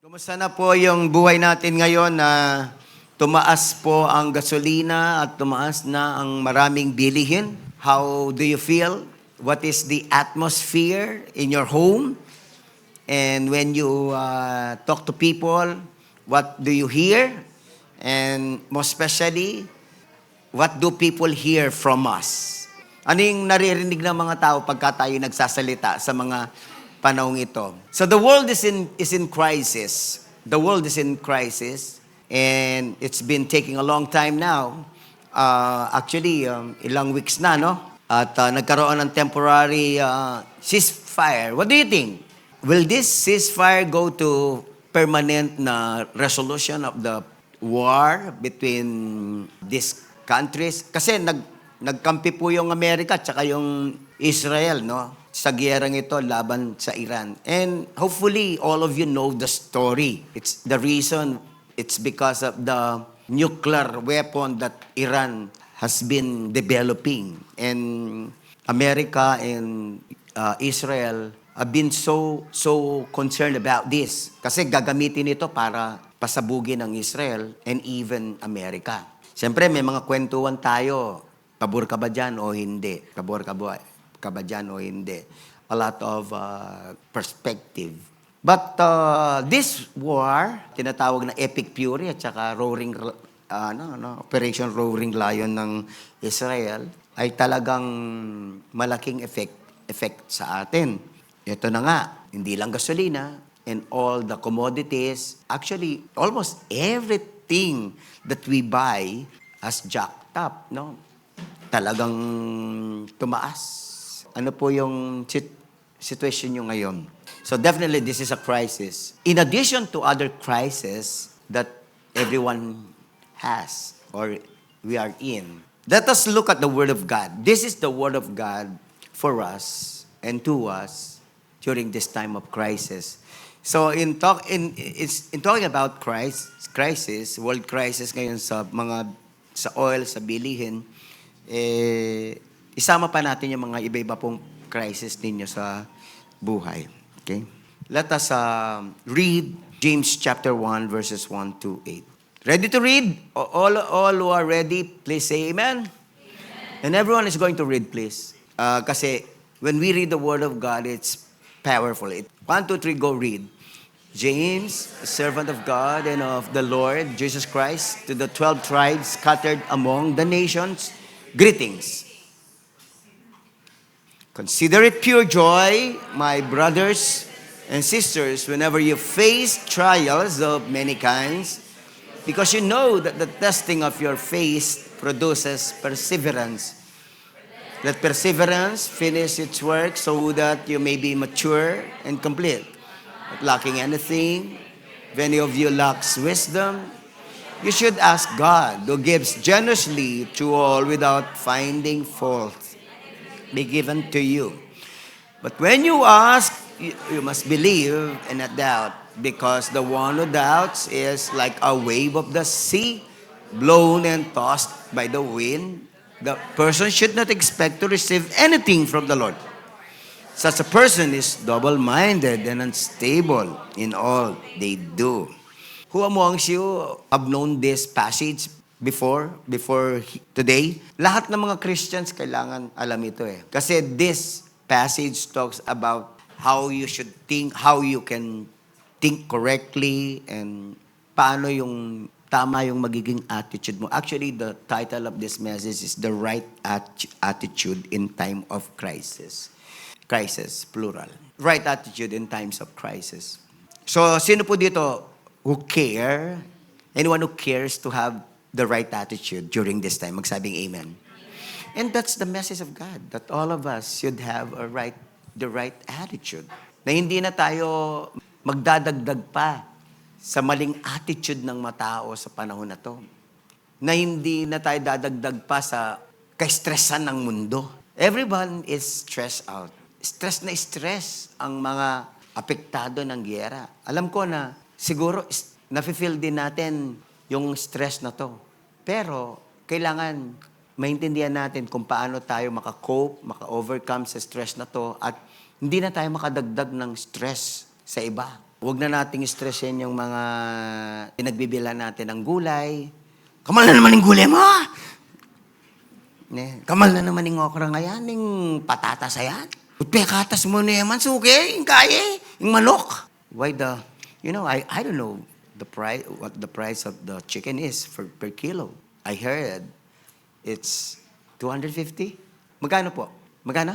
Kumusta na po yung buhay natin ngayon na tumaas po ang gasolina at tumaas na ang maraming bilihin? How do you feel? What is the atmosphere in your home? And when you talk to people, what do you hear? And most especially, what do people hear from us? Ano yung naririnig ng mga tao pagka tayo nagsasalita sa mga panahong ito? So the world is in crisis. The world is in crisis, and it's been taking a long time now. Actually, ilang weeks na, no? At nagkaroon ng temporary ceasefire. What do you think? Will this ceasefire go to permanent na resolution of the war between these countries? Kasi nagkampi po yung Amerika at saka yung Israel, no? Sa giyerang ito laban sa Iran. And hopefully, all of you know the story. It's the reason, it's because of the nuclear weapon that Iran has been developing. And America and Israel have been so concerned about this. Kasi gagamitin ito para pasabugin ng Israel and even America. Siyempre, may mga kwentuhan tayo. Pabor ka ba dyan o hindi? Pabor ka ba dyan o hindi? A lot of perspective. But this war, tinatawag na Epic Fury at saka Operation Roaring Lion ng Israel, ay talagang malaking effect sa atin. Ito na nga, hindi lang gasolina and all the commodities, actually almost everything that we buy has jacked up, no? Talagang tumaas. Ano po yung situation nyo ngayon? So definitely this is a crisis. In addition to other crises that everyone has or we are in, let us look at the Word of God. This is the Word of God for us and to us during this time of crisis. So in talking about crisis, world crisis ngayon sa oil, sa bilihin, isama pa natin yung mga iba-iba pong crisis ninyo sa buhay. Okay? Let us read James chapter 1 verses 1 to 8. Ready to read? All who are ready, please say amen. Amen. And everyone is going to read, please. Kasi when we read the Word of God, it's powerful. 1, 2, 3, go read. James, a servant of God and of the Lord Jesus Christ, to the 12 tribes scattered among the nations, greetings. Consider it pure joy, my brothers and sisters, whenever you face trials of many kinds, because you know that the testing of your faith produces perseverance. Let perseverance finish its work so that you may be mature and complete, not lacking anything. If any of you lacks wisdom, you should ask God, who gives generously to all without finding fault, be given to you. But when you ask, you must believe and not doubt, because the one who doubts is like a wave of the sea, blown and tossed by the wind. The person should not expect to receive anything from the Lord. Such a person is double-minded and unstable in all they do. Who amongst you have known this passage before today? Lahat ng mga Christians kailangan alam ito eh. Kasi this passage talks about how you should think, how you can think correctly, and paano yung tama yung magiging attitude mo. Actually, the title of this message is The Right Attitude in Time of Crisis. Crisis, plural. Right attitude in times of crisis. So, sino po dito who care? Anyone who cares to have the right attitude during this time? Magsabing amen. And that's the message of God, that all of us should have the right attitude. Na hindi na tayo magdadagdag pa sa maling attitude ng matao sa panahon na to. Na hindi na tayo dadagdag pa sa ka-stressan ng mundo. Everyone is stressed out. Stress na stress ang mga apektado ng giyera. Alam ko na siguro nafe-feel din natin yung stress na to. Pero kailangan maintindihan natin kung paano tayo maka-cope, maka-overcome sa stress na to, at hindi na tayo makadagdag ng stress sa iba. Huwag na nating stressin yung mga pinagbibilan natin ng gulay. Kamal na naman yung gulay mo! Kamal na naman yung okra ngayon, yung patatas ayan. Pekatas mo na yaman, suke, yung kaya, yung manok. Why I don't know what the price of the chicken is per kilo. I heard it's 250. Magkano po? Magkano?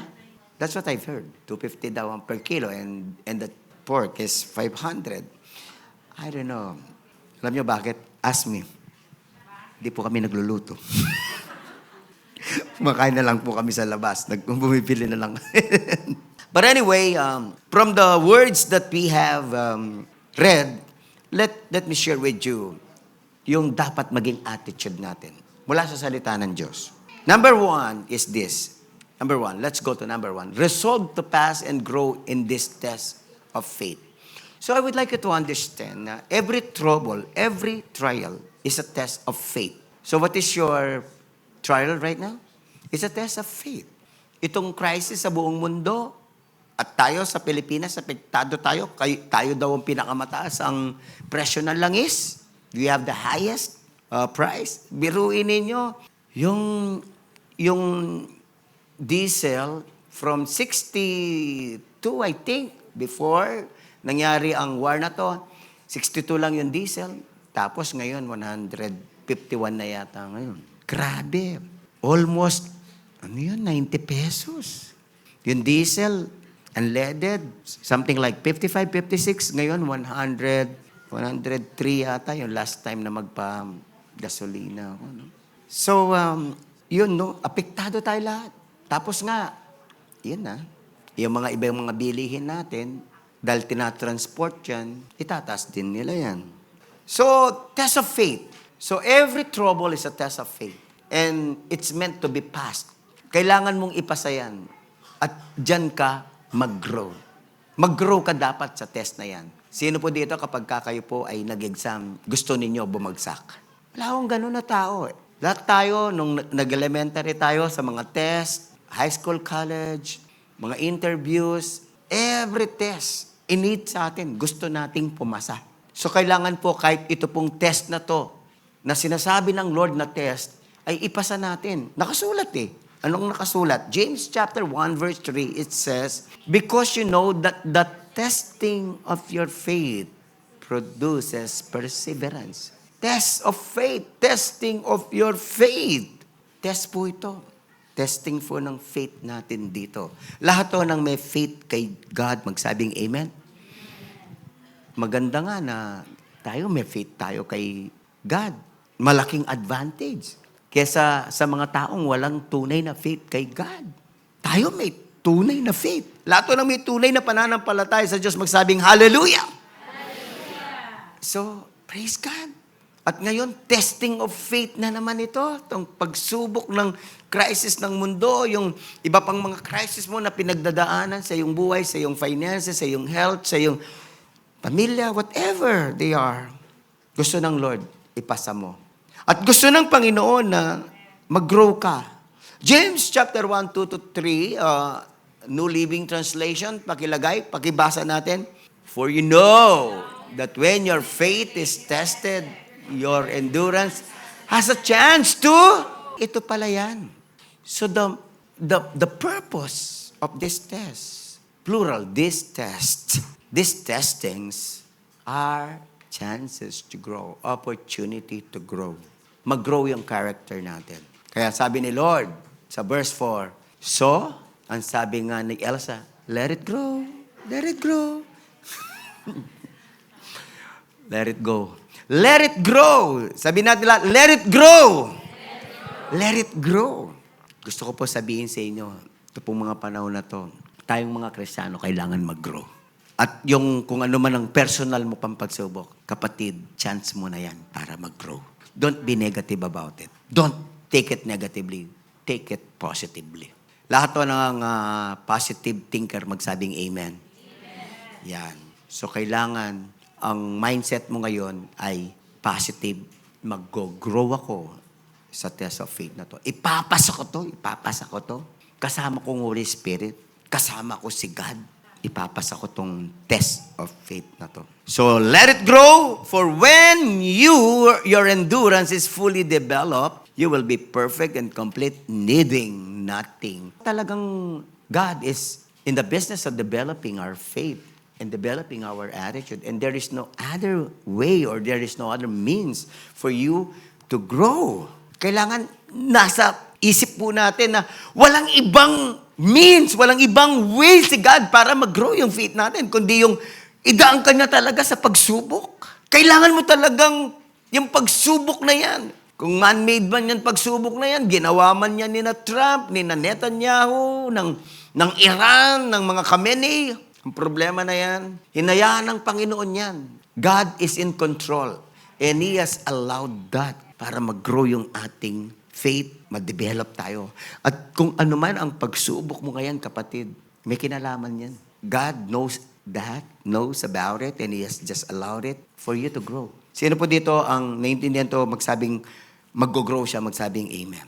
That's what I've heard. 250 daw ang per kilo and the pork is 500. I don't know. Alam niyo bakit? Ask me. Hindi po kami nagluluto. Kumakain na lang po kami sa labas. Bumibili na lang. But anyway, from the words that we have read, let me share with you yung dapat maging attitude natin mula sa salita ng Diyos. Number one is this. Number one, let's go to number one. Resolve to pass and grow in this test of faith. So I would like you to understand na every trouble, every trial is a test of faith. So what is your trial right now? It's a test of faith. Itong crisis sa buong mundo, at tayo sa Pilipinas, apektado tayo, tayo daw ang pinakamataas ang presyo ng langis. We have the highest price. Biruin ninyo, yung diesel from 62, I think, before nangyari ang war na to, 62 lang yung diesel. Tapos ngayon, 151 na yata ngayon. Grabe. Almost, 90 pesos. Yung diesel, unleaded, something like 55, 56. Ngayon, 100, 103 yata yung last time na magpa-gasolina ako. No? So, apektado tayo lahat. Tapos nga, yun na, yung mga ibang mga bilihin natin, dahil tinatransport yan, itataas din nila yan. So, test of faith. So, every trouble is a test of faith. And it's meant to be passed. Kailangan mong ipasa yan. At dyan ka mag-grow. Mag-grow ka dapat sa test na yan. Sino po dito kapag kayo po ay nag-exam, gusto ninyo bumagsak? Wala akong ganun na tao. Lahat tayo, nung nag-elementary tayo sa mga test, high school, college, mga interviews, every test, in-need sa atin, gusto nating pumasa. So kailangan po kahit ito pong test na to, na sinasabi ng Lord na test, ay ipasa natin. Nakasulat eh. Anong nakasulat? James chapter 1 verse 3, it says, because you know that the testing of your faith produces perseverance. Test of faith. Testing of your faith. Test po ito. Testing po ng faith natin dito. Lahat to ng may faith kay God, magsabing amen. Maganda nga na tayo may faith tayo kay God. Malaking advantage. Kesa sa mga taong walang tunay na faith kay God. Tayo may tunay na faith. Lahat ng may tunay na pananampalataya sa Diyos, magsabing hallelujah! Hallelujah! So, praise God. At ngayon, testing of faith na naman ito. Itong pagsubok ng crisis ng mundo, yung iba pang mga crisis mo na pinagdadaanan sa iyong buhay, sa iyong finances, sa iyong health, sa iyong pamilya, whatever they are. Gusto ng Lord, ipasa mo. At gusto ng Panginoon na mag-grow ka. James chapter 1, 2 to 3, New Living Translation, pakilagay, pakibasa natin. For you know that when your faith is tested, your endurance has a chance to, ito pala yan. So the purpose of this test, plural, these testings are chances to grow, opportunity to grow. Mag-grow yung character natin. Kaya sabi ni Lord sa verse 4, so, ang sabi nga ni Elsa, let it grow, let it grow. Let it go. Let it grow. Sabi natin lahat, let it grow. Let it grow. Gusto ko po sabihin sa inyo, ito pong mga panahon na to, tayong mga Kristiyano kailangan mag-grow. At yung kung ano man ang personal mo pang pagsubok, kapatid, chance mo na yan para mag-grow. Don't be negative about it. Don't take it negatively. Take it positively. Lahat to ng positive thinker magsabing amen. Amen. Yan. So kailangan ang mindset mo ngayon ay positive. Mag-grow ako sa test of faith na to. Ipapasa ko to. Kasama ko ng Holy Spirit. Kasama ko si God. ipapasa ko tong test of faith na to. So, let it grow, for when your endurance is fully developed, you will be perfect and complete, needing nothing. Talagang God is in the business of developing our faith and developing our attitude. And there is no other way or there is no other means for you to grow. Kailangan nasa isip po natin na walang ibang means, walang ibang way si God para mag-grow yung faith natin, kundi yung idaan ka niya talaga sa pagsubok. Kailangan mo talagang yung pagsubok na yan. Kung man-made man yan pagsubok na yan, ginawa man yan ni na Trump, ni na Netanyahu, ng Iran, ng mga Khamenei, ang problema na yan, hinayaan ng Panginoon yan. God is in control. And He has allowed that para mag-grow yung ating faith, ma-develop tayo. At kung ano man ang pagsubok mo ngayon, kapatid, may kinalaman yan. God knows that, knows about it, and He has just allowed it for you to grow. Sino po dito ang naiintindihan to, magsabing mag-grow siya, magsabing amen.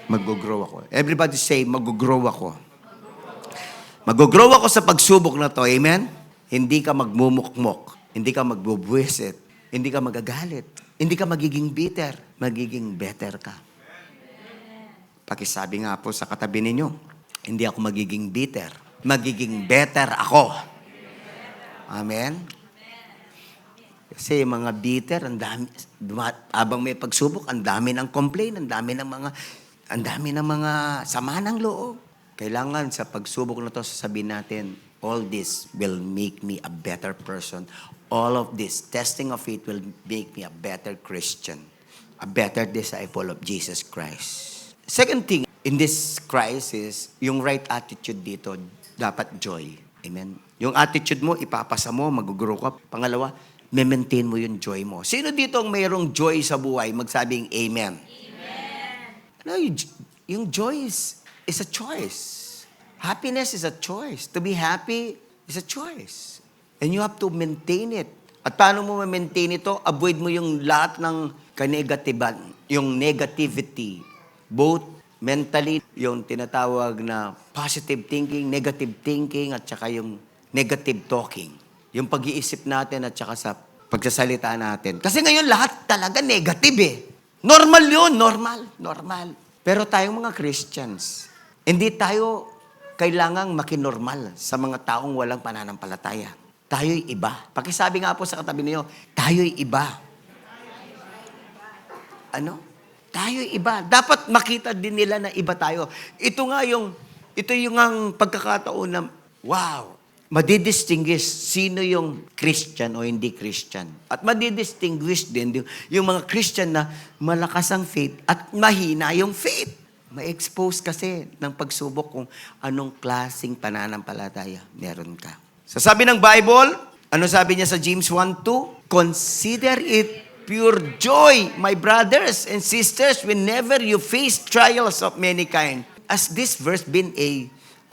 Mag-grow ako. Everybody say, mag-grow ako. Mag-grow ako sa pagsubok na to, amen? Hindi ka magmumukmok, hindi ka magbubuwisit, hindi ka magagalit, hindi ka magiging bitter, magiging better ka. Pakisabi nga po sa katabi ninyo, hindi ako magiging bitter, magiging better ako. Amen? Kasi mga bitter, ang dami, habang may pagsubok, ang dami ng complaint, ang dami ng mga sama ng loob. Kailangan sa pagsubok na to, sasabihin natin, all this will make me a better person. All of this testing of faith will make me a better Christian, a better disciple of Jesus Christ. Second thing, in this crisis, yung right attitude dito, dapat joy. Amen? Yung attitude mo, ipapasa mo, mag-grow ka. Pangalawa, maintain mo yung joy mo. Sino dito ang mayroong joy sa buhay? Magsabing amen. Amen. No, yung joy is a choice. Happiness is a choice. To be happy is a choice. And you have to maintain it. At paano mo ma-maintain ito? Avoid mo yung lahat ng kanegatiban, yung negativity. Both mentally, yung tinatawag na positive thinking, negative thinking, at saka yung negative talking. Yung pag-iisip natin at saka sa pagsasalita natin. Kasi ngayon lahat talaga negative eh. Normal yun, normal. Pero tayong mga Christians, hindi tayo kailangang makinormal sa mga taong walang pananampalataya. Tayo'y iba. Pakisabi nga po sa katabi niyo, tayo'y iba. Ano? Tayo'y iba. Dapat makita din nila na iba tayo. Ito yung ang pagkakataon na, wow, madidistinguish sino yung Christian o hindi Christian. At madidistinguish din yung mga Christian na malakas ang faith at mahina yung faith. Ma-expose kasi ng pagsubok kung anong klaseng pananampalataya meron ka. So sabi ng Bible, ano sabi niya sa James 1:2? Consider it pure joy, my brothers and sisters, whenever you face trials of many kind. Has this verse been a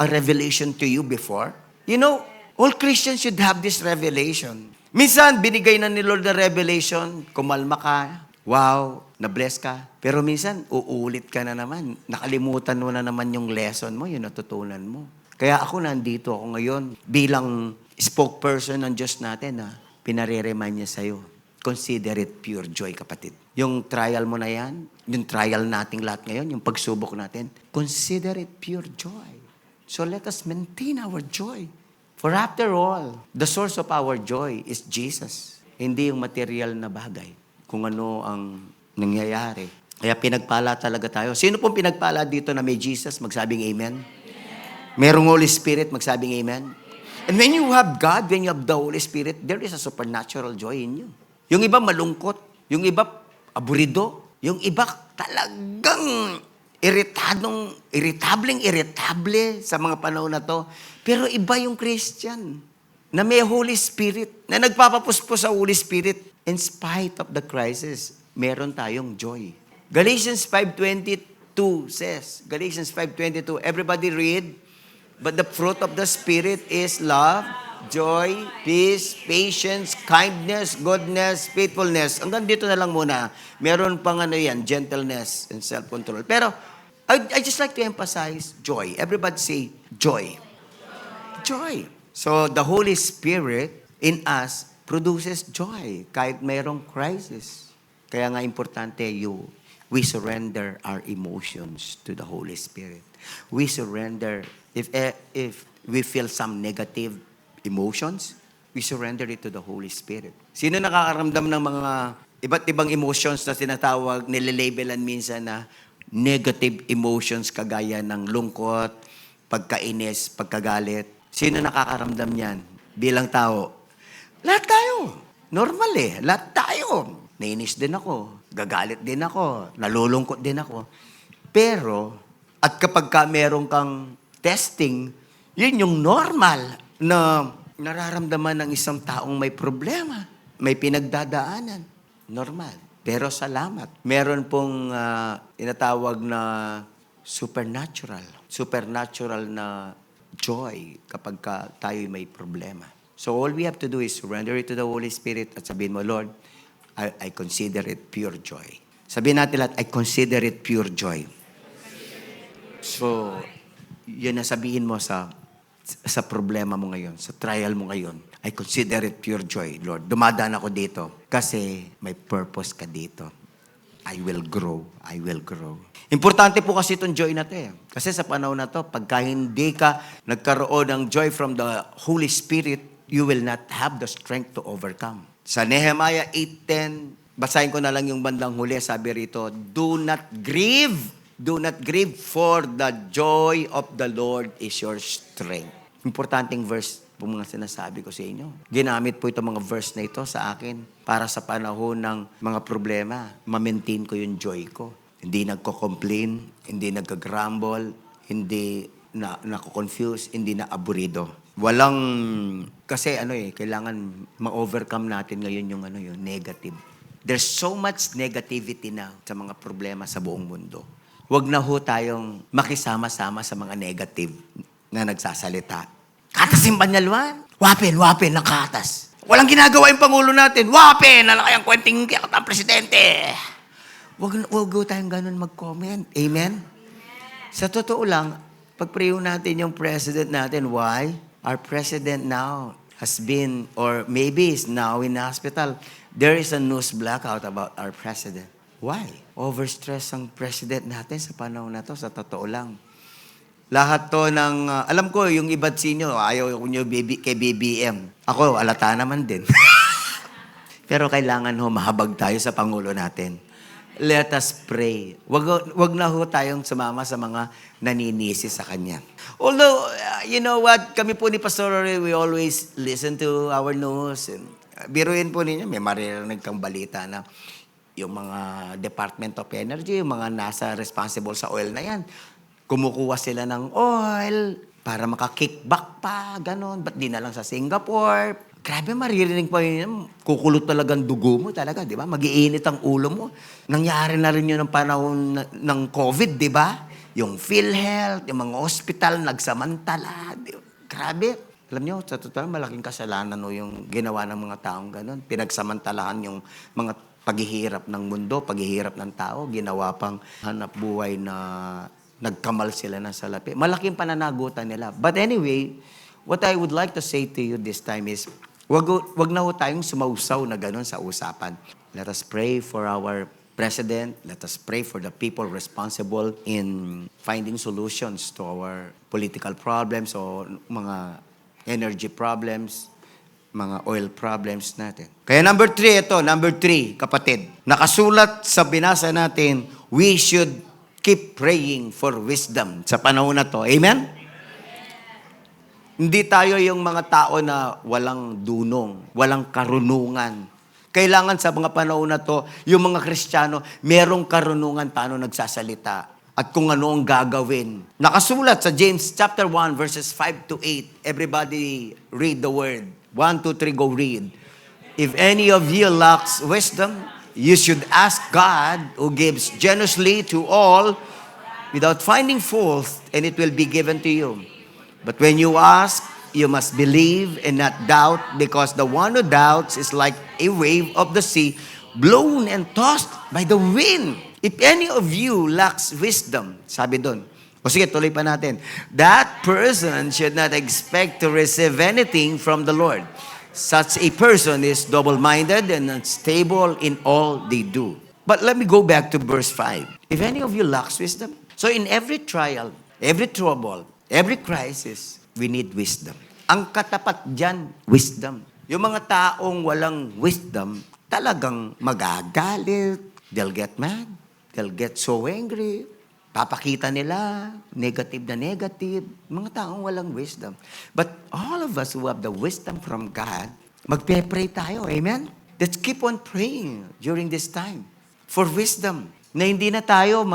revelation to you before? You know, all Christians should have this revelation. Minsan, binigay na ni Lord na revelation, kumalma ka, wow, na-bless ka. Pero minsan, uulit ka na naman. Nakalimutan mo na naman yung lesson mo, yung natutunan mo. Kaya ako nandito ako ngayon bilang spokesperson ng Diyos natin na pinare-remind niya sa'yo. Consider it pure joy, kapatid. Yung trial mo na yan, yung trial nating lahat ngayon, yung pagsubok natin, consider it pure joy. So let us maintain our joy. For after all, the source of our joy is Jesus. Hindi yung material na bagay. Kung ano ang nangyayari. Kaya pinagpala talaga tayo. Sino pong pinagpala dito na may Jesus? Magsabing amen. Merong Holy Spirit, magsabing amen. And when you have God, when you have the Holy Spirit, there is a supernatural joy in you. Yung iba malungkot, yung iba aburido, yung iba talagang irritable sa mga panahon na to. Pero iba yung Christian na may Holy Spirit, na nagpapapuspos sa Holy Spirit. In spite of the crisis, meron tayong joy. Galatians 5:22 says, Galatians 5:22, everybody read, but the fruit of the Spirit is love, joy, peace, patience, kindness, goodness, faithfulness. Hanggang dito na lang muna. Meron pang gentleness and self-control. Pero, I just like to emphasize joy. Everybody say, joy. Joy. So, the Holy Spirit in us produces joy kahit mayroong crisis. Kaya nga importante we surrender our emotions to the Holy Spirit. We surrender, if we feel some negative emotions, we surrender it to the Holy Spirit. Sino nakakaramdam ng mga iba't ibang emotions na tinatawag, nilalabelan minsan na negative emotions kagaya ng lungkot, pagkainis, pagkagalit? Sino nakakaramdam niyan bilang tao? Lahat tayo. Normal eh. Lahat tayo. Nainis din ako. Gagalit din ako. Nalulungkot din ako. Pero, at kapag meron kang testing, yun yung normal na nararamdaman ng isang taong may problema, may pinagdadaanan. Normal. Pero salamat. Meron pong tinatawag na supernatural. Supernatural na joy kapag tayo may problema. So all we have to do is surrender it to the Holy Spirit at sabihin mo, Lord, I consider it pure joy. Sabihin natin lahat, I consider it pure joy. So, yun na sabihin mo sa problema mo ngayon, sa trial mo ngayon. I consider it pure joy, Lord. Dumadaan ako dito kasi may purpose ka dito. I will grow. I will grow. Importante po kasi itong joy na ito eh. Kasi sa panahon na ito, pagka hindi ka nagkaroon ng joy from the Holy Spirit, you will not have the strength to overcome. Sa Nehemiah 8:10, basahin ko na lang yung bandang huli, sabi rito, do not grieve, for the joy of the Lord is your strength. Importanteng verse po mga sinasabi ko sa inyo. Ginamit po itong mga verse na ito sa akin para sa panahon ng mga problema, ma-maintain ko yung joy ko. Hindi nagko-complain, hindi nagka-grumble, hindi nako-confuse, hindi na aburido. Walang, kasi kailangan ma-overcome natin ngayon yung negative. There's so much negativity now sa mga problema sa buong mundo. Huwag na ho tayong makisama-sama sa mga negative na nagsasalita. Katasin Banyalwan. Wapin ng katas. Walang ginagawa yung Pangulo natin. Wapin, kayang kwenting kaya ang presidente. Huwag ho tayong ganun mag-comment. Amen? Sa totoo lang, pag-prayo natin yung president natin. Why? Our president now has been, or maybe is now in the hospital. There is a news blackout about our president. Why? Overstress ang president natin sa panahon na to, sa totoo lang. Lahat to ng, alam ko, yung iba't sinyo, ayaw nyo kay BBM. Ako, alata naman din. Pero kailangan mahabag tayo sa Pangulo natin. Let us pray. Wag na ho tayong sumama sa mga naninisi sa Kanya. Although, you know what, kami po ni Pastor Rory, we always listen to our news. Biruin po ninyo, may maririnig kang balita na yung mga Department of Energy, yung mga nasa responsible sa oil na yan, kumukuha sila ng oil para maka-kickback pa, ganon. Ba't di na lang sa Singapore? Grabe, maririnig pa yun. Kukulot talagang dugo mo talaga, di ba? Mag-iinit ang ulo mo. Nangyari na rin yun ng panahon ng COVID, di ba? Yung PhilHealth, yung mga hospital, nagsamantala. Grabe. Alam niyo, sa totoo, malaking kasalanan yung ginawa ng mga taong ganon. Pinagsamantalahan yung mga paghihirap ng mundo, paghihirap ng tao. Ginawa pang hanap buhay na nagkamal sila ng salapi. Malaking pananagutan nila. But anyway, what I would like to say to you this time is, wag na ho tayong sumausaw na ganun sa usapan. Let us pray for our president. Let us pray for the people responsible in finding solutions to our political problems o mga energy problems, mga oil problems natin. Kaya number 3, kapatid. Nakasulat sa binasa natin, we should keep praying for wisdom sa panahon na to. Amen? Hindi tayo yung mga tao na walang dunong, walang karunungan. Kailangan sa mga panahon na to, yung mga Kristiyano, merong karunungan paano nagsasalita at kung ano ang gagawin. Nakasulat sa James chapter 1 verses 5 to 8. Everybody read the word. 1, 2, 3, go read. If any of you lacks wisdom, you should ask God, who gives generously to all without finding fault, and it will be given to you. But when you ask, you must believe and not doubt, because the one who doubts is like a wave of the sea, blown and tossed by the wind. If any of you lacks wisdom, sabi doon, O sige, tuloy pa natin. That person should not expect to receive anything from the Lord. Such a person is double-minded and unstable in all they do. But let me go back to verse 5. If any of you lacks wisdom, so in every trial, every trouble, every crisis, we need wisdom. Ang katapat dyan, wisdom. Yung mga taong walang wisdom, talagang magagalit, they'll get mad, they'll get so angry, papakita nila, negative na negative, mga taong walang wisdom. But all of us who have the wisdom from God, magpe-pray tayo, amen? Let's keep on praying during this time for wisdom, na hindi na tayo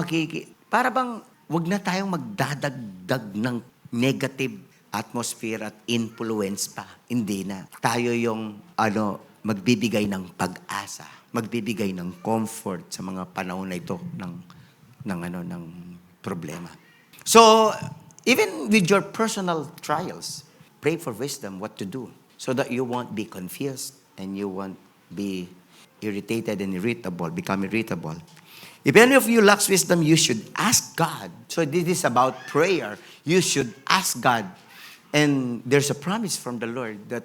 para bang wag na tayong magdadagdag ng negative atmosphere at influence pa. Hindi na. Tayo yung magbibigay ng pag-asa, magbibigay ng comfort sa mga panahon na ito ng problema. So, even with your personal trials, pray for wisdom what to do so that you won't be confused and you won't be irritated and become irritable. If any of you lacks wisdom, you should ask God. So this is about prayer. You should ask God. And there's a promise from the Lord that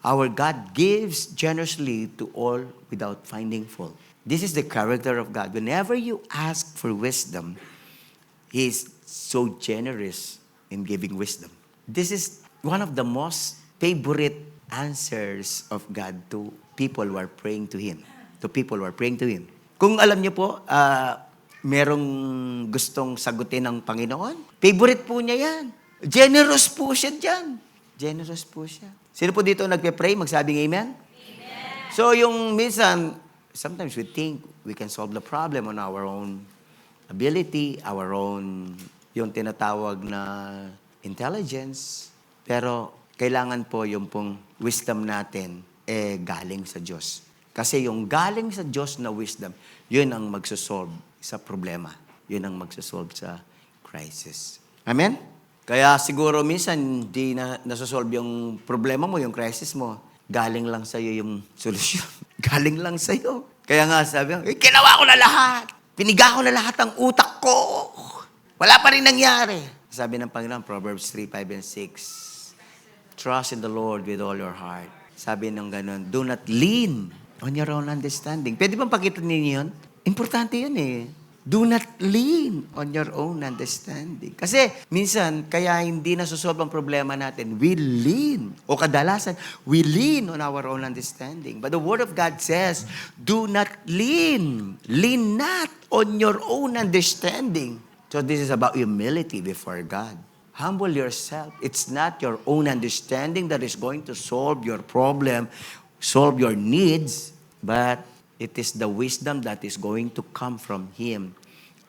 our God gives generously to all without finding fault. This is the character of God. Whenever you ask for wisdom, He is so generous in giving wisdom. This is one of the most favorite answers of God to people who are praying to Him. To people who are praying to Him. Kung alam niyo po, merong gustong sagutin ng Panginoon, favorite po niya yan. Generous po siya dyan. Generous po siya. Sino po dito nagpe-pray? Magsabing amen? Amen. So yung minsan, sometimes we think we can solve the problem on our own ability, our own, yung tinatawag na intelligence. Pero kailangan po yung pong wisdom natin galing sa Diyos. Kasi yung galing sa Diyos na wisdom, yun ang magsosolve sa problema. Yun ang magsosolve sa crisis. Amen? Kaya siguro minsan hindi na nasosolve yung problema mo, yung crisis mo. Galing lang sa'yo yung solusyon. Galing lang sa'yo. Kaya nga sabi ko, ginawa ko na lahat. Piniga ko na lahat ang utak ko. Wala pa rin nangyari. Sabi ng Panginoon, Proverbs 3, 5, and 6, trust in the Lord with all your heart. Sabi ng ganun, do not lean on your own understanding. Pwede bang pakita ninyo yun? Importante yun eh. Do not lean on your own understanding. Kasi minsan, kaya hindi nasusolve ang problema natin. We lean, o kadalasan, we lean on our own understanding. But the Word of God says, do not lean. Lean not on your own understanding. So this is about humility before God. Humble yourself. It's not your own understanding that is going to solve your problem, solve your needs, but it is the wisdom that is going to come from Him.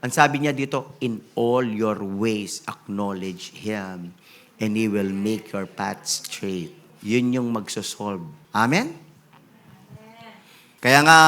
Ang sabi niya dito, in all your ways, acknowledge Him, and He will make your path straight. Yun yung magsosolve. Amen? Kaya nga,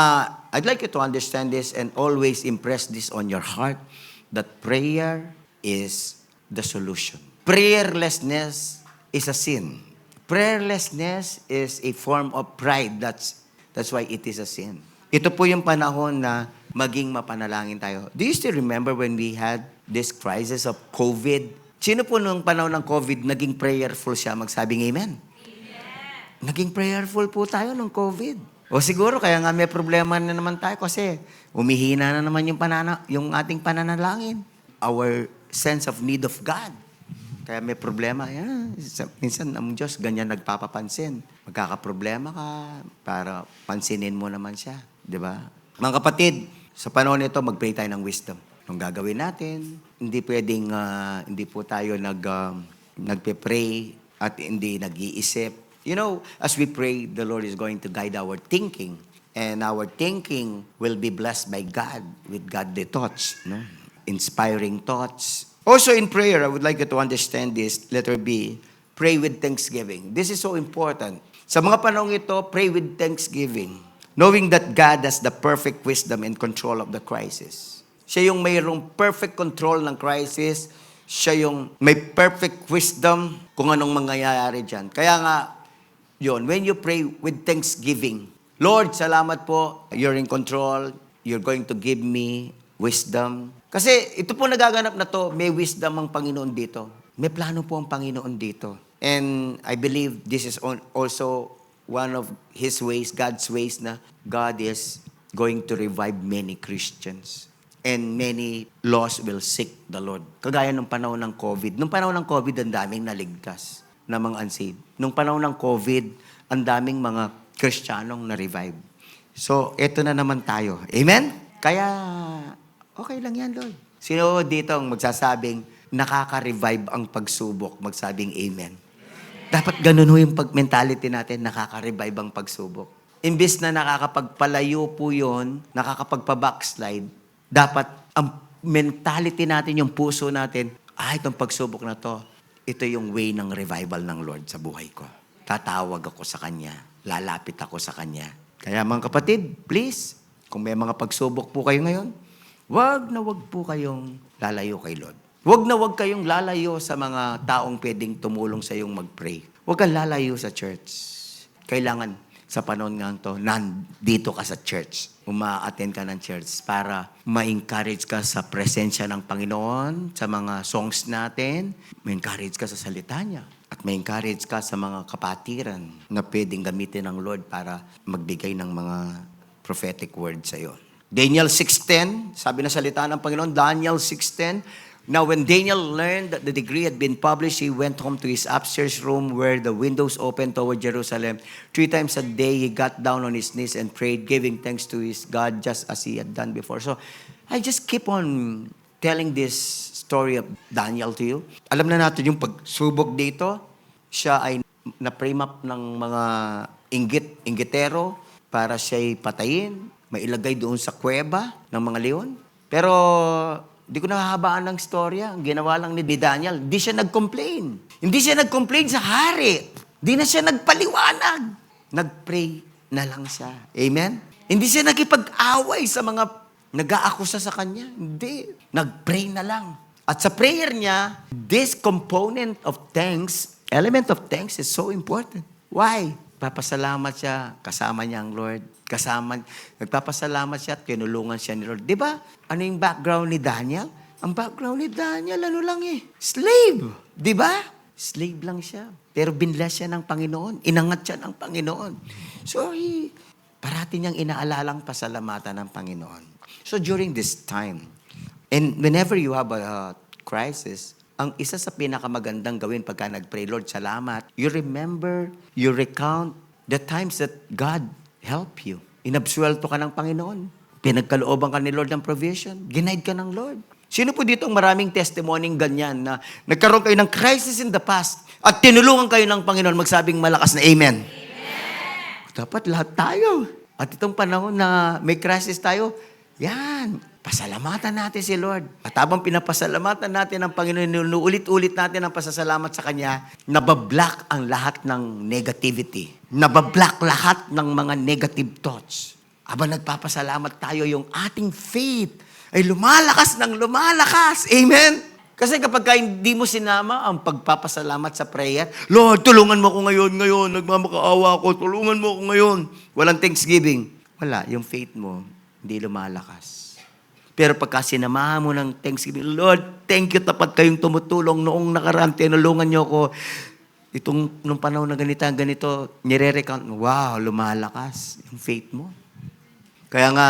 I'd like you to understand this and always impress this on your heart, that prayer is the solution. Prayerlessness is a sin. Prayerlessness is a form of pride. That's why it is a sin. Ito po yung panahon na maging mapanalangin tayo. Do you still remember when we had this crisis of COVID? Sino po nung panahon ng COVID naging prayerful siya? Magsabing amen. Amen. Naging prayerful po tayo nung COVID. O siguro kaya nga may problema na naman tayo kasi umihina na naman yung ating pananalangin. Our sense of need of God. Kaya may problema. Minsan ang Diyos ganyan nagpapapansin. Magkakaproblema ka para pansinin mo naman siya. Diba? Mga kapatid, sa panahon nito, mag-pray tayo ng wisdom. Anong gagawin natin? Hindi pwedeng, hindi po tayo nagpe-pray at hindi nag-iisip. You know, as we pray, the Lord is going to guide our thinking. And our thinking will be blessed by God with godly thoughts. No? Inspiring thoughts. Also in prayer, I would like you to understand this. Letter B, pray with thanksgiving. This is so important. Sa mga panahon ito, pray with thanksgiving. Knowing that God has the perfect wisdom and control of the crisis. Siya yung mayroong perfect control ng crisis. Siya yung may perfect wisdom kung anong mangyayari dyan. Kaya nga, yun, when you pray with thanksgiving, Lord, salamat po, you're in control, you're going to give me wisdom. Kasi ito po nagaganap na to, may wisdom ang Panginoon dito. May plano po ang Panginoon dito. And I believe this is also one of His ways, God's ways, na God is going to revive many Christians. And many lost will seek the Lord. Kagaya nung panahon ng COVID. Nung panahon ng COVID, ang daming naligtas na mga unsaved. Nung panahon ng COVID, ang daming mga Kristiyanong na-revive. So, eto na naman tayo. Amen? Kaya, okay lang yan, Lord. Sino dito ang magsasabing, nakaka-revive ang pagsubok? Magsabing amen. Dapat ganun ho yung mentality natin, nakaka-revive ang pagsubok. Imbis na nakakapagpalayo po yun, nakakapagpa-backslide, dapat ang mentality natin, yung puso natin, itong pagsubok na to, ito yung way ng revival ng Lord sa buhay ko. Tatawag ako sa Kanya, lalapit ako sa Kanya. Kaya mga kapatid, please, kung may mga pagsubok po kayo ngayon, wag na wag po kayong lalayo kay Lord. Wag na wag kayong lalayo sa mga taong pwedeng tumulong sa iyong mag-pray. Wag kang lalayo sa church. Kailangan sa panahon nga to, nandito ka sa church. Uma-attend ka ng church para ma-encourage ka sa presensya ng Panginoon, sa mga songs natin. Ma-encourage ka sa salita niya. At ma-encourage ka sa mga kapatiran na pwedeng gamitin ng Lord para magbigay ng mga prophetic word sa iyo. Daniel 6:10, sabi na salita ng Panginoon, Daniel 6:10, now when Daniel learned that the decree had been published, he went home to his upstairs room where the windows opened toward Jerusalem. 3 times a day, he got down on his knees and prayed, giving thanks to his God just as he had done before. So, I just keep on telling this story of Daniel to you. Alam na natin yung pagsubok dito. Siya ay na-frame up ng mga inggitero para siya'y patayin, mailagay doon sa kuweba ng mga leon. Pero di ko nahahabaan ng storya. Ang ginawa lang ni Daniel, di siya nag-complain. Hindi siya nag-complain sa hari. Di na siya nagpaliwanag. Nag-pray na lang siya. Amen? Hindi siya nakipag-away sa mga nag-aakusa sa kanya. Hindi. Nag-pray na lang. At sa prayer niya, this component of thanks, element of thanks is so important. Why? Papasalamat siya, kasama niya ang Lord. Nagpapasalamat siya at kinulungan siya ni Lord. Di ba? Ano yung background ni Daniel? Ang background ni Daniel, ano lang slave. Di ba? Slave lang siya. Pero binless siya ng Panginoon. Inangat siya ng Panginoon. So, parati niyang inaalalang pasalamatan ng Panginoon. So, during this time, and whenever you have a crisis, ang isa sa pinakamagandang gawin pagka nag-pray, Lord, salamat. You remember, you recount the times that God helped you. Inabsuelto ka ng Panginoon. Pinagkalooban ka ni Lord ng provision. Ginaid ka ng Lord. Sino po dito ang maraming testimony ganyan na nagkaroon kayo ng crisis in the past at tinulungan kayo ng Panginoon magsabing malakas na amen? Amen. Dapat lahat tayo. At itong panahon na may crisis tayo, yan, pasalamatan natin si Lord. At habang pinapasalamatan natin ang Panginoon, ulit-ulit natin ang pasasalamat sa Kanya, nabablock ang lahat ng negativity. Nabablock lahat ng mga negative thoughts. Habang nagpapasalamat tayo, yung ating faith ay lumalakas ng lumalakas. Amen? Kasi kapag hindi mo sinama ang pagpapasalamat sa prayer, Lord, tulungan mo ko ngayon, nagmamakaawa ako, tulungan mo ko ngayon. Walang thanksgiving. Wala, yung faith mo, hindi lumalakas. Pero pagka sinamahan mo ng thanksgiving, Lord, thank you, tapat kayong tumutulong noong nakaraan, tinulungan niyo ako. Nung panahon na ganito, nire-recount, wow, lumalakas yung faith mo. Kaya nga,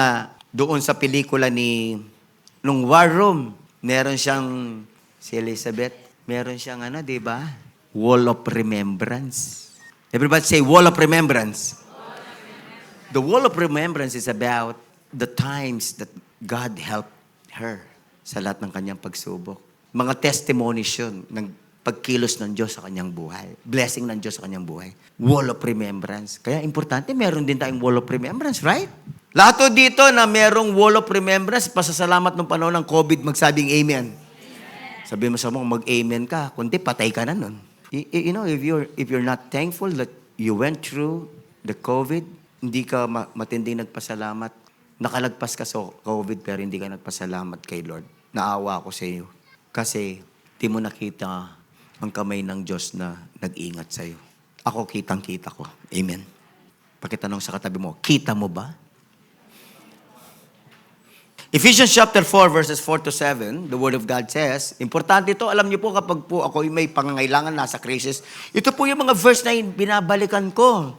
doon sa pelikula nung War Room, meron siyang, si Elizabeth, meron siyang di ba? Wall of Remembrance. Everybody say, Wall of Remembrance. The Wall of Remembrance is about the times that God helped her sa lahat ng kanyang pagsubok. Mga testimonies yun ng pagkilos ng Diyos sa kanyang buhay. Blessing ng Diyos sa kanyang buhay. Wall of Remembrance. Kaya importante, meron din tayong Wall of Remembrance, right? Lahat o dito na merong Wall of Remembrance, pasasalamat ng panahon ng COVID, magsabing amen. Sabi mo sa mga mag-amen ka, kundi patay ka na nun. You know, if you're not thankful that you went through the COVID, hindi ka matinding nagpasalamat, nakalagpas ka sa COVID pero hindi ka nagpasalamat kay Lord. Naawa ako sa iyo. Kasi di mo nakita ang kamay ng Diyos na nag-ingat sa iyo. Ako kitang-kita ko. Amen. Pakitanong sa katabi mo, kita mo ba? Ephesians chapter 4, verses 4 to 7, the Word of God says, importante ito, alam niyo po kapag po ako may pangangailangan, nasa crisis, ito po yung mga verse na binabalikan ko.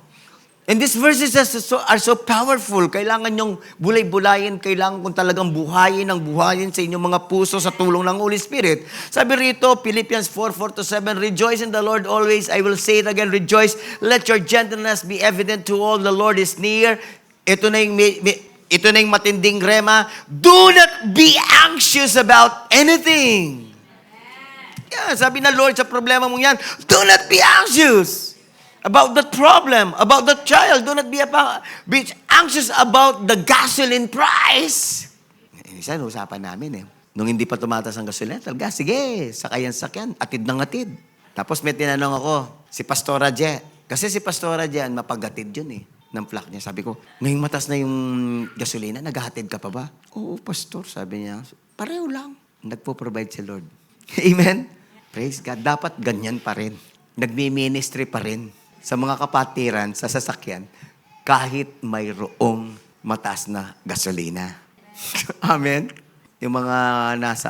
And these verses are so powerful. Kailangan nyong bulay-bulayin, kailangan kong talagang buhayin sa inyong mga puso sa tulong ng Holy Spirit. Sabi rito, Philippians 4, 4 to 7, rejoice in the Lord always. I will say it again, rejoice. Let your gentleness be evident to all. The Lord is near. Ito na yung matinding rema. Do not be anxious about anything. Yeah, sabi na Lord sa problema mo yan, do not be anxious about that problem, about that child. Do not be anxious about the gasoline price. Minsan, usapan namin Nung hindi pa tumataas ang gasolina, talaga, sige, sakyan, atid ng atid. Tapos may tinanong ako, si Pastora Je. Kasi si Pastora Je, mapagatid yun ng flock niya. Sabi ko, ngayong matas na yung gasolina, naghahatid ka pa ba? Oo, Pastor, sabi niya. Pareho lang. Nagpo-provide si Lord. Amen? Praise God. Dapat ganyan pa rin. Nagmi-ministry pa rin sa mga kapatiran, sa sasakyan, kahit mayroong mataas na gasolina. Amen? Yung mga nasa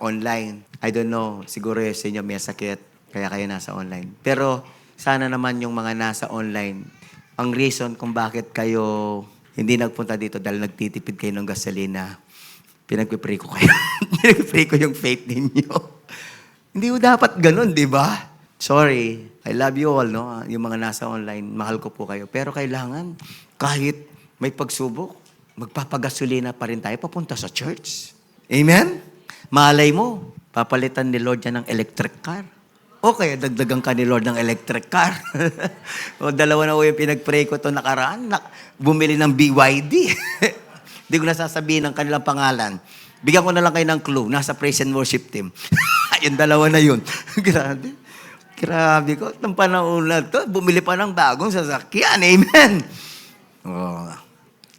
online, I don't know, siguro sa inyo may sakit, kaya kayo nasa online. Pero sana naman yung mga nasa online, ang reason kung bakit kayo hindi nagpunta dito dahil nagtitipid kayo ng gasolina, pinagpipray ko kayo. Pinagpipray ko yung faith ninyo. Hindi mo dapat ganun, di ba? Sorry, I love you all, no? Yung mga nasa online, mahal ko po kayo. Pero kailangan, kahit may pagsubok, magpapagasolina pa rin tayo papunta sa church. Amen? Malay mo, papalitan ni Lord yan ng electric car. O kaya dagdagan ka ni Lord ng electric car. O dalawa na yung pinag-pray ko ito nakaraan, bumili ng BYD. Hindi ko nasasabihin ang kanilang pangalan. Bigyan ko na lang kayo ng clue, nasa praise and worship team. Yung dalawa na yun. Grabe ko, itong panahon na to, bumili pa ng bagong sasakyan. Amen. Oh.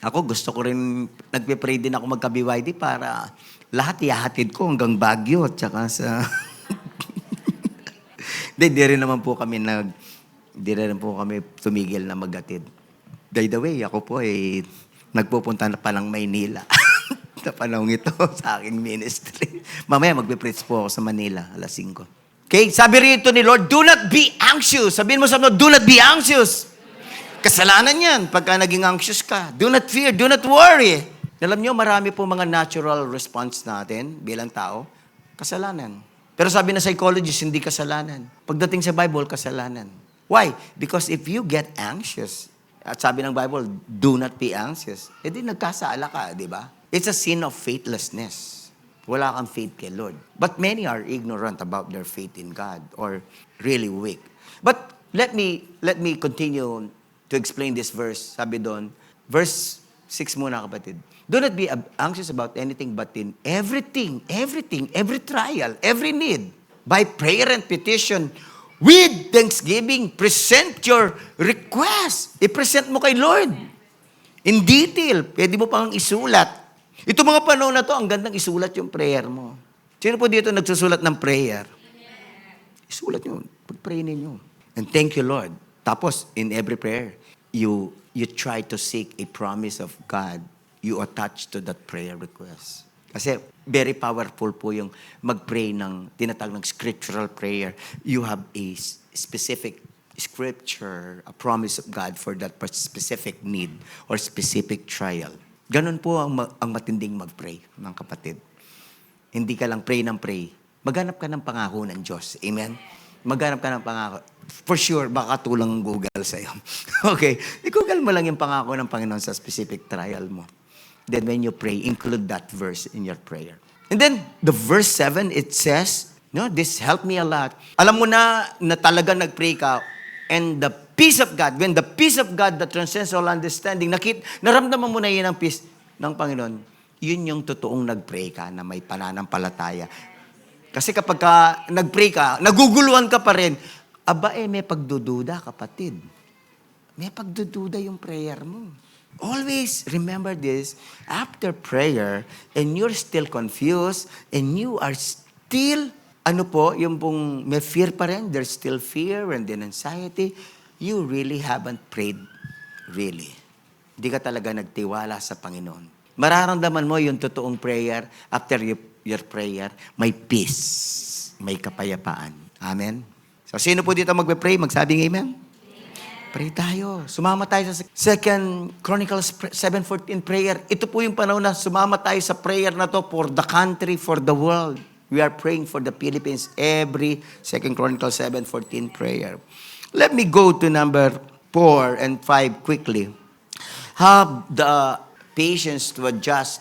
Ako, gusto ko rin, nagpe-pray din ako magka-BYD para lahat ihahatid ko hanggang Baguio at saka sa... Di rin naman po kami tumigil na maghatid. By the way, ako po nagpupunta na pa ng Maynila. Sa panahon ito, sa aking ministry. Mamaya magpe-preach po ako sa Manila, 5:00. Okay, sabi rito ni Lord, do not be anxious. Sabihin mo sa mga, do not be anxious. Kasalanan yan pagka naging anxious ka. Do not fear, do not worry. Alam nyo, marami po mga natural response natin bilang tao. Kasalanan. Pero sabi na psychologist, hindi kasalanan. Pagdating sa Bible, kasalanan. Why? Because if you get anxious, at sabi ng Bible, do not be anxious, edi nagkasala ka, di ba? It's a sin of faithlessness. Wala kang faith kay Lord. But many are ignorant about their faith in God or really weak. But let me continue to explain this verse. Sabi doon, verse 6 muna kapatid. Do not be anxious about anything but in everything, every trial, every need, by prayer and petition, with thanksgiving, present your request. I-present mo kay Lord. In detail, pwede mo pang isulat. Ito mga panahon na to, ang gandang isulat yung prayer mo. Sino po dito nagsusulat ng prayer? Isulat nyo. Pag-pray ninyo. And thank you, Lord. Tapos, in every prayer, you try to seek a promise of God. You attach to that prayer request. Kasi very powerful po yung mag-pray ng tinatawag ng scriptural prayer. You have a specific scripture, a promise of God for that specific need or specific trial. Ganon po ang matinding mag-pray, mga kapatid. Hindi ka lang pray ng pray. Maghanap ka ng pangako ng Diyos. Amen? Maghanap ka ng pangako. For sure, baka tulang ng Google sa'yo. Okay? I-Google mo lang yung pangako ng Panginoon sa specific trial mo. Then when you pray, include that verse in your prayer. And then, the verse 7, it says, this helped me a lot. Alam mo na talaga nag-pray ka, and the peace of God, when the peace of God that transcends all understanding, naramdaman mo na yun ang peace ng Panginoon, yun yung totoong nag-pray ka na may pananampalataya. Kasi kapag nag-pray ka, naguguluhan ka pa rin, may pagdududa, kapatid. May pagdududa yung prayer mo. Always remember this, after prayer, and you're still confused, and you are still, yung pong may fear pa rin, there's still fear and then anxiety, you really haven't prayed really. Hindi ka talaga nagtiwala sa Panginoon. Mararamdaman mo yung totoong prayer. After your prayer, may peace, may kapayapaan. Amen? So, sino po dito magpe-pray? Magsabing amen? Pray tayo. Sumama tayo sa 2 Chronicles 7:14 prayer. Ito po yung panahon na sumama tayo sa prayer na to for the country, for the world. We are praying for the Philippines every 2 Chronicles 7:14 prayer. Let me go to number 4 and 5 quickly. Have the patience to adjust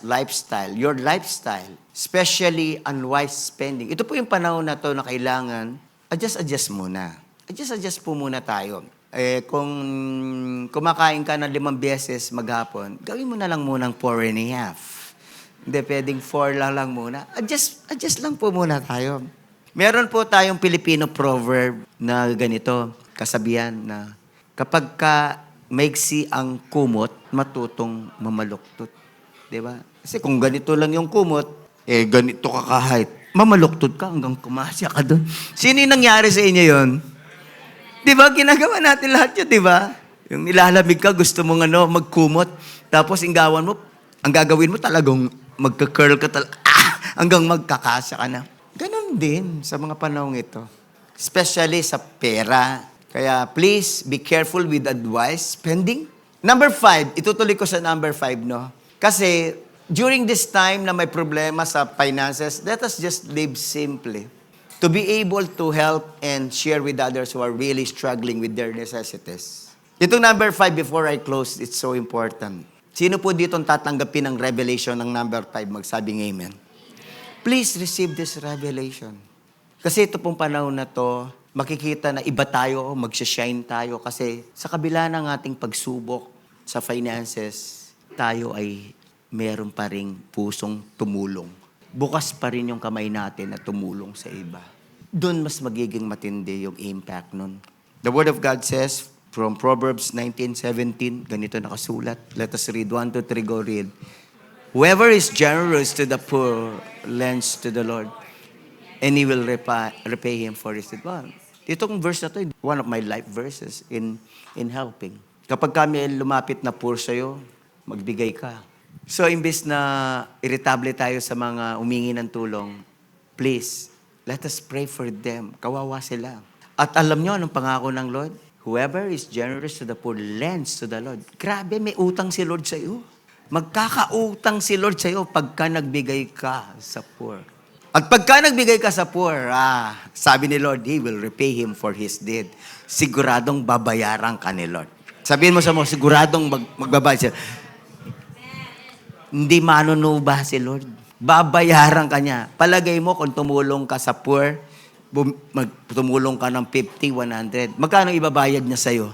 your lifestyle, especially unwise spending. Ito po yung panahon na to na kailangan, adjust muna. Adjust po muna tayo. Kung kumakain ka ng 5 beses maghapon, gawin mo na lang munang 4.5. Hindi pwedeng 4 lang muna. Adjust lang po muna tayo. Meron po tayong Filipino proverb na ganito, kasabihan na kapag ka maiksi ang kumot, matutong mamaluktot. Diba? Kasi kung ganito lang yung kumot, ganito ka kahit, mamaluktot ka hanggang kumasya ka doon. Sino yung nangyari sa inyo yon? Diba? Ginagawa natin lahat yun, diba? Yung nilalamig ka, gusto mong magkumot, tapos inggawan mo, ang gagawin mo talagang magka-curl ka hanggang magkakasya ka na. Ganon din sa mga panahong ito. Especially sa pera. Kaya please, be careful with advice spending. Number 5, itutuloy ko sa number 5, no? Kasi during this time na may problema sa finances, let us just live simply. To be able to help and share with others who are really struggling with their necessities. Itong number 5, before I close, it's so important. Sino po dito tatanggapin ng revelation ng number 5? Magsabing amen. Please receive this revelation. Kasi ito pong panahon na to, makikita na iba tayo, magsashine tayo. Kasi sa kabila ng ating pagsubok sa finances, tayo ay meron pa ring pusong tumulong. Bukas pa rin yung kamay natin na tumulong sa iba. Doon mas magiging matindi yung impact nun. The Word of God says, from Proverbs 19:17, ganito nakasulat. Let us read 1, 2, 3, go read. Whoever is generous to the poor lends to the Lord, and He will repay him for his deed. Itong verse na to, one of my life verses in helping. Kapag kami lumapit na poor sa'yo, magbigay ka. So, imbes na irritable tayo sa mga humingi ng tulong, please, let us pray for them. Kawawa sila. At alam nyo, anong pangako ng Lord? Whoever is generous to the poor lends to the Lord. Grabe, may utang si Lord sa iyo. Magkakautang si Lord sa iyo pagka nagbigay ka sa poor. At pagka nagbigay ka sa poor, sabi ni Lord, He will repay him for his deed. Siguradong babayaran ka ni Lord. Sabihin mo sa mo, siguradong magbabayad siya. Hindi manunuba si Lord. Babayaran ka niya. Palagay mo kung tumulong ka sa poor, tumulong ka ng 50, 100. Magkano ibabayad niya sa'yo?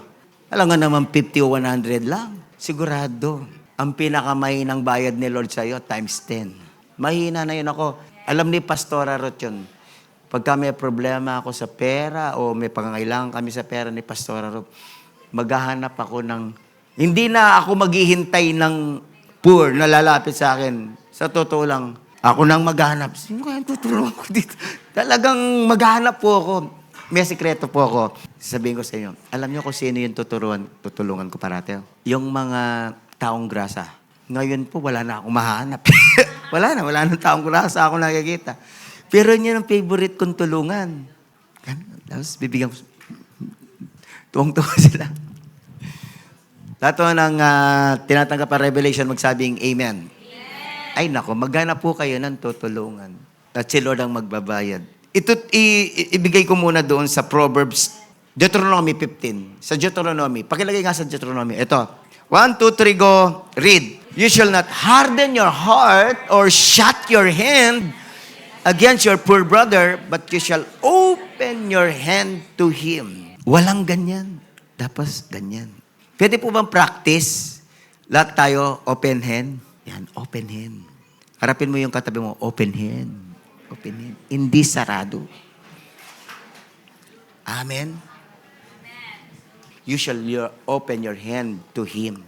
Alam nga naman 50 o 100 lang. Sigurado. Ang pinakamahinang bayad ni Lord sa'yo, times 10. Mahina na yun ako. Alam ni Pastora Ruth yun. Pagka may problema ako sa pera o may pangangailangan kami sa pera ni Pastora Ruth, maghahanap ako ng... Hindi na ako maghihintay ng poor na lalapit sa akin. Sa totoo lang, ako nang maghanap. Sino kaya tutulungan ko dito? Talagang maghanap po ako. May sikreto po ako. Sabihin ko sa inyo, alam niyo kung sino yung tutulungan ko parati? Yung mga taong grasa. Ngayon po, wala na akong mahanap. wala na taong grasa ako nakikita. Pero yun ang favorite kong tulungan. Tapos bibigyan ko. Tuwang-tuwa sila. Lahat ng tinatanggap ang revelation, magsabing amen. Ay nako, maghanap po kayo ng tutulungan. At si Lord ang magbabayad. Ito, ibigay ko muna doon sa Proverbs, Deuteronomy 15. Sa Deuteronomy. Pakilagay nga sa Deuteronomy. Ito. 1, 2, 3, go. Read. You shall not harden your heart or shut your hand against your poor brother, but you shall open your hand to him. Walang ganyan. Dapat ganyan. Pwede po bang practice? Lahat tayo, open hand. Yan, open hand. Harapin mo yung katabi mo, open hand. Open hand. Hindi sarado. Amen? You shall open your hand to Him.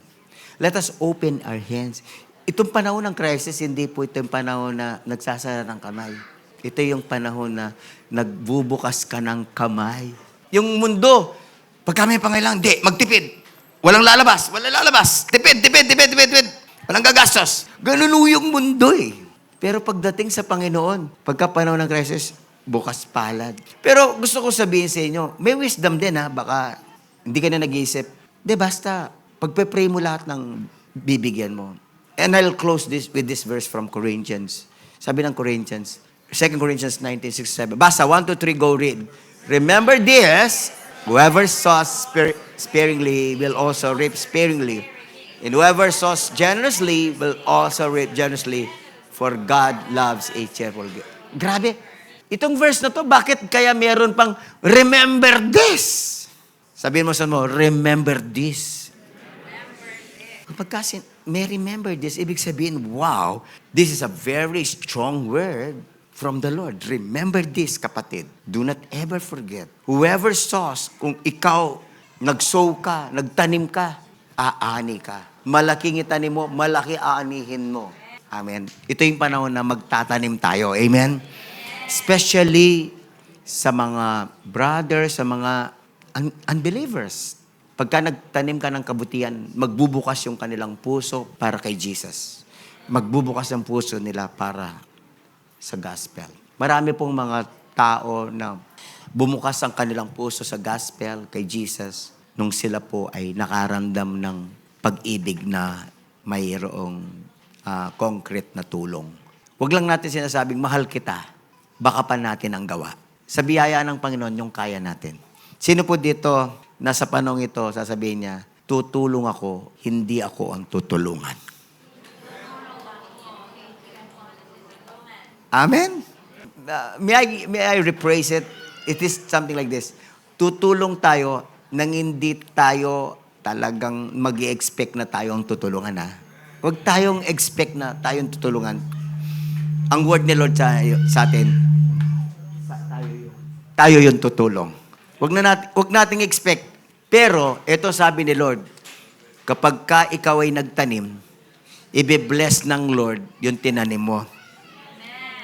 Let us open our hands. Itong panahon ng crisis, hindi po ito yung panahon na nagsasara ng kamay. Ito yung panahon na nagbubukas ka ng kamay. Yung mundo, pagka may pangailangan, magtipid. Walang lalabas. Tipid. Walang gagastos. Ganun ho yung mundo eh. Pero pagdating sa Panginoon, pagka panahon ng crisis, bukas palad. Pero gusto ko sabihin sa inyo, may wisdom din ha, baka hindi ka na nag-iisip. Di basta, pagpe-pray mo lahat ng bibigyan mo. And I'll close this with this verse from Corinthians. Sabi ng Corinthians, 2 Corinthians 19:6-7. Basta, 1, 2, 3, go read. Remember this, whoever sows sparingly will also reap sparingly. And whoever sows generously will also reap generously, for God loves a cheerful giver. Grabe. Itong verse na to, bakit kaya meron pang remember this? Sabihin mo sa mo, remember this. Kapag may remember this, ibig sabihin, wow, this is a very strong word from the Lord. Remember this, kapatid. Do not ever forget. Whoever sows, kung ikaw nag-sow ka, nagtanim ka, aani ka. Malaking itanim mo, malaki aanihin mo. Amen. Ito yung panahon na magtatanim tayo. Amen. Especially sa mga brothers, sa mga unbelievers. Pagka nagtanim ka ng kabutihan, magbubukas yung kanilang puso para kay Jesus. Magbubukas ang puso nila para sa gospel. Marami pong mga tao na bumukas ang kanilang puso sa gospel kay Jesus nung sila po ay nakaramdam ng pag-ibig na mayroong concrete na tulong. Huwag lang natin sinasabing, mahal kita, baka pa natin ang gawa. Sa biyaya ng Panginoon, yung kaya natin. Sino po dito, nasa panong ito, sasabihin niya, tutulong ako, hindi ako ang tutulungan. Amen? May I rephrase it? It is something like this. Tutulong tayo nang hindi tayo talagang mag-i-expect na tayo ang tutulungan, ha? Huwag tayong expect na tayong tutulungan. Ang word ni Lord sa atin, tayo yung tutulong. Huwag nating expect. Pero, ito sabi ni Lord, kapag ka ikaw ay nagtanim, i-bless ng Lord yung tinanim mo.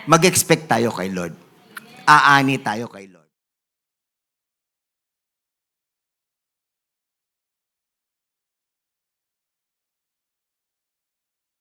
Mag-expect tayo kay Lord. Aani tayo kay Lord.